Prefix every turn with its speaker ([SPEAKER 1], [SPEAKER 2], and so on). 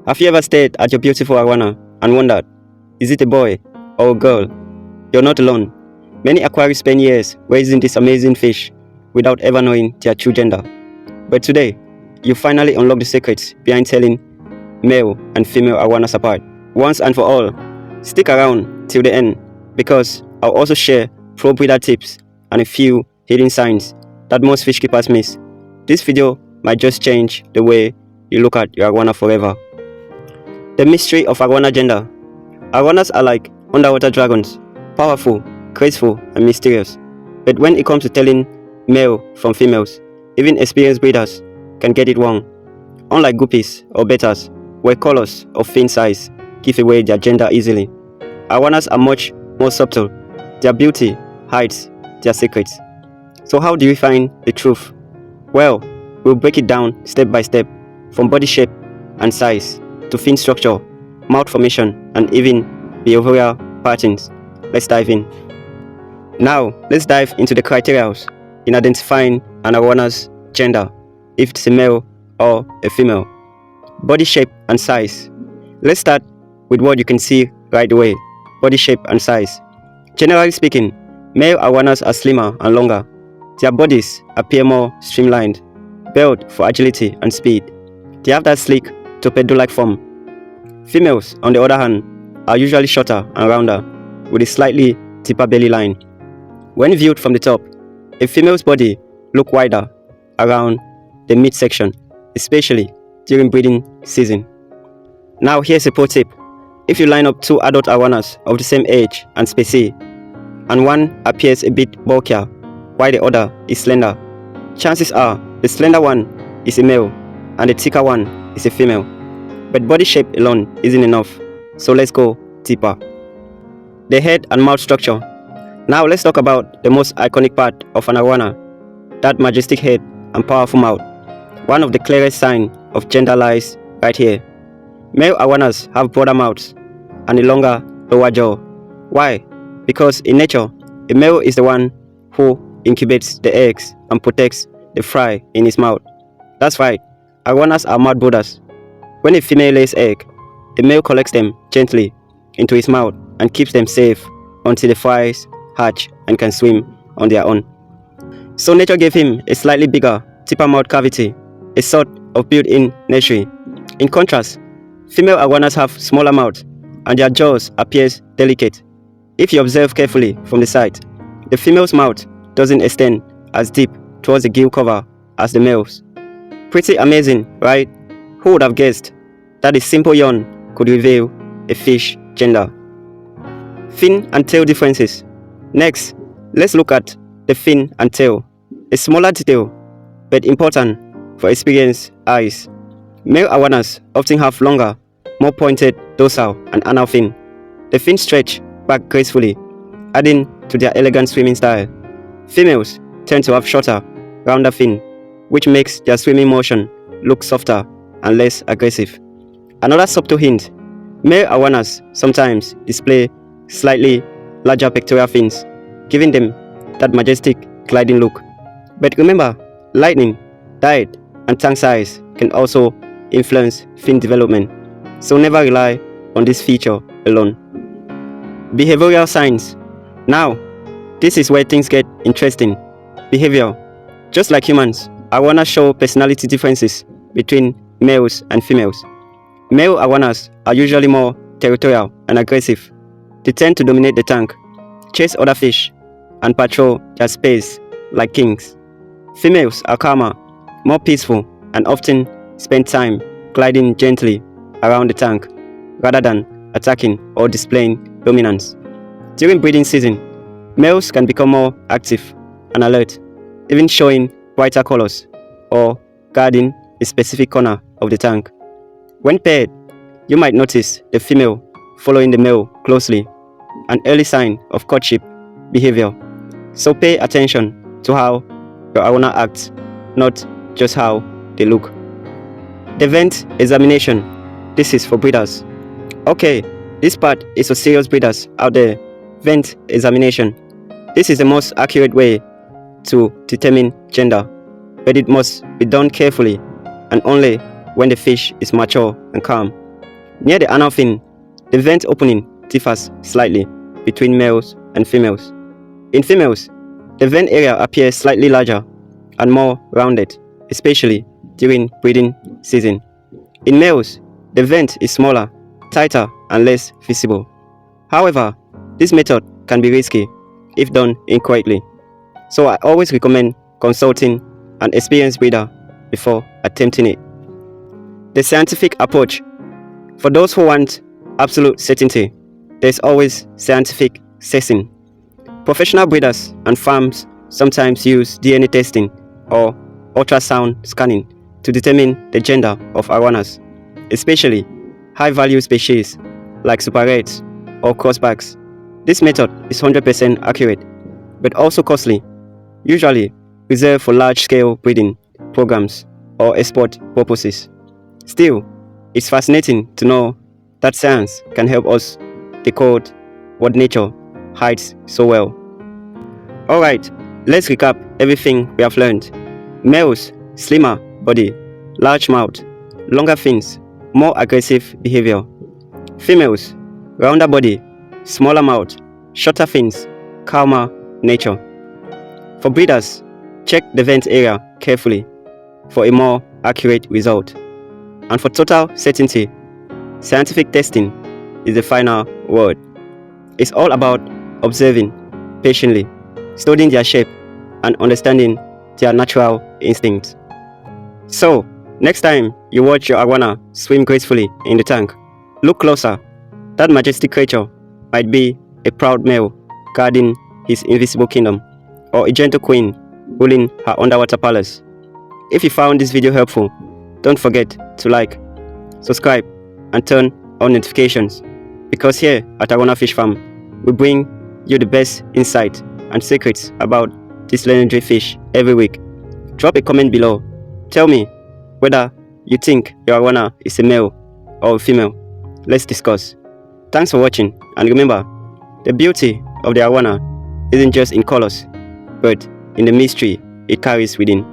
[SPEAKER 1] Have you ever stared at your beautiful arowana and wondered, is it a boy or a girl? You're not alone. Many aquarists spend years raising these amazing fish without ever knowing their true gender. But today, you finally unlock the secrets behind telling male and female arowanas apart. Once and for all, stick around till the end because I'll also share pro breeder tips and a few hidden signs that most fish keepers miss. This video might just change the way you look at your arowana forever. The mystery of arowana gender. Arowanas are like underwater dragons, powerful, graceful, and mysterious. But when it comes to telling male from females, even experienced breeders can get it wrong. Unlike guppies or bettas, where colors or fin size give away their gender easily, arowanas are much more subtle. Their beauty hides their secrets. So how do we find the truth? Well, we'll break it down step by step, from body shape and size to fin structure, mouth formation, and even behavioral patterns. Let's dive in. Now, let's dive into the criteria in identifying an arowana's gender, if it's a male or a female. Body shape and size. Let's start with what you can see right away. Body shape and size. Generally speaking, male arowanas are slimmer and longer. Their bodies appear more streamlined, built for agility and speed. They have that sleek torpedo-like form. Females, on the other hand, are usually shorter and rounder, with a slightly deeper belly line. When viewed from the top, a female's body looks wider around the midsection, especially during breeding season. Now here's a pro tip. If you line up two adult arowanas of the same age and species, and one appears a bit bulkier while the other is slender, chances are the slender one is a male and the thicker one is a female. But body shape alone isn't enough, so let's go deeper. The head and mouth structure. Now let's talk about the most iconic part of an arowana, that majestic head and powerful mouth. One of the clearest signs of gender lies right here. Male arowanas have broader mouths and a longer lower jaw. Why? Because in nature, a male is the one who incubates the eggs and protects the fry in his mouth. That's right, arowanas are mouth brooders. When a female lays egg, the male collects them gently into his mouth and keeps them safe until the fries hatch and can swim on their own. So nature gave him a slightly bigger, deeper mouth cavity, a sort of built-in nursery. In contrast, female arowanas have smaller mouths and their jaws appear delicate. If you observe carefully from the side, the female's mouth doesn't extend as deep towards the gill cover as the male's. Pretty amazing, right? Who would have guessed that a simple yawn could reveal a fish gender? Fin and tail differences. Next, let's look at the fin and tail. A smaller detail, but important for experienced eyes. Male arowanas often have longer, more pointed dorsal and anal fin. The fins stretch back gracefully, adding to their elegant swimming style. Females tend to have shorter, rounder fin, which makes their swimming motion look softer and less aggressive. Another subtle hint, male arowanas sometimes display slightly larger pectoral fins, giving them that majestic gliding look. But remember, lighting, diet, and tank size can also influence fin development, so never rely on this feature alone. Behavioral signs. Now, this is where things get interesting. Behavior. Just like humans, arowanas show personality differences between males and females. Male arowanas are usually more territorial and aggressive. They tend to dominate the tank, chase other fish, and patrol their space like kings. Females are calmer, more peaceful, and often spend time gliding gently around the tank rather than attacking or displaying dominance. During breeding season, males can become more active and alert, even showing brighter colors or guarding a specific corner of the tank. When paired, you might notice the female following the male closely, an early sign of courtship behavior. So pay attention to how your arowana acts, not just how they look. The vent examination. This is for breeders. Okay, this part is for serious breeders out there. Vent examination. This is the most accurate way to determine gender, but it must be done carefully and only when the fish is mature and calm. Near the anal fin, the vent opening differs slightly between males and females. In females, the vent area appears slightly larger and more rounded, especially during breeding season. In males, the vent is smaller, tighter, and less visible. However, this method can be risky if done incorrectly, so I always recommend consulting an experienced breeder before attempting it. The scientific approach. For those who want absolute certainty, there's always scientific testing. Professional breeders and farms sometimes use DNA testing or ultrasound scanning to determine the gender of arowanas, especially high-value species like super reds or crossbacks. This method is 100% accurate, but also costly, usually reserved for large-scale breeding programs or export purposes. Still, it's fascinating to know that science can help us decode what nature hides so well. Alright, let's recap everything we have learned. Males, slimmer body, large mouth, longer fins, more aggressive behavior. Females, rounder body, smaller mouth, shorter fins, calmer nature. For breeders, check the vent area carefully for a more accurate result. And for total certainty, scientific testing is the final word. It's all about observing patiently, studying their shape, and understanding their natural instincts. So, next time you watch your arowana swim gracefully in the tank, look closer. That majestic creature might be a proud male guarding his invisible kingdom, or a gentle queen ruling her underwater palace. If you found this video helpful, don't forget to like, subscribe, and turn on notifications, because here at ArowanaFishFarm, we bring you the best insight and secrets about this legendary fish every week. Drop a comment below. Tell me whether you think your arowana is a male or a female. Let's discuss. Thanks for watching, and remember, the beauty of the arowana isn't just in colors, but in the mystery it carries within.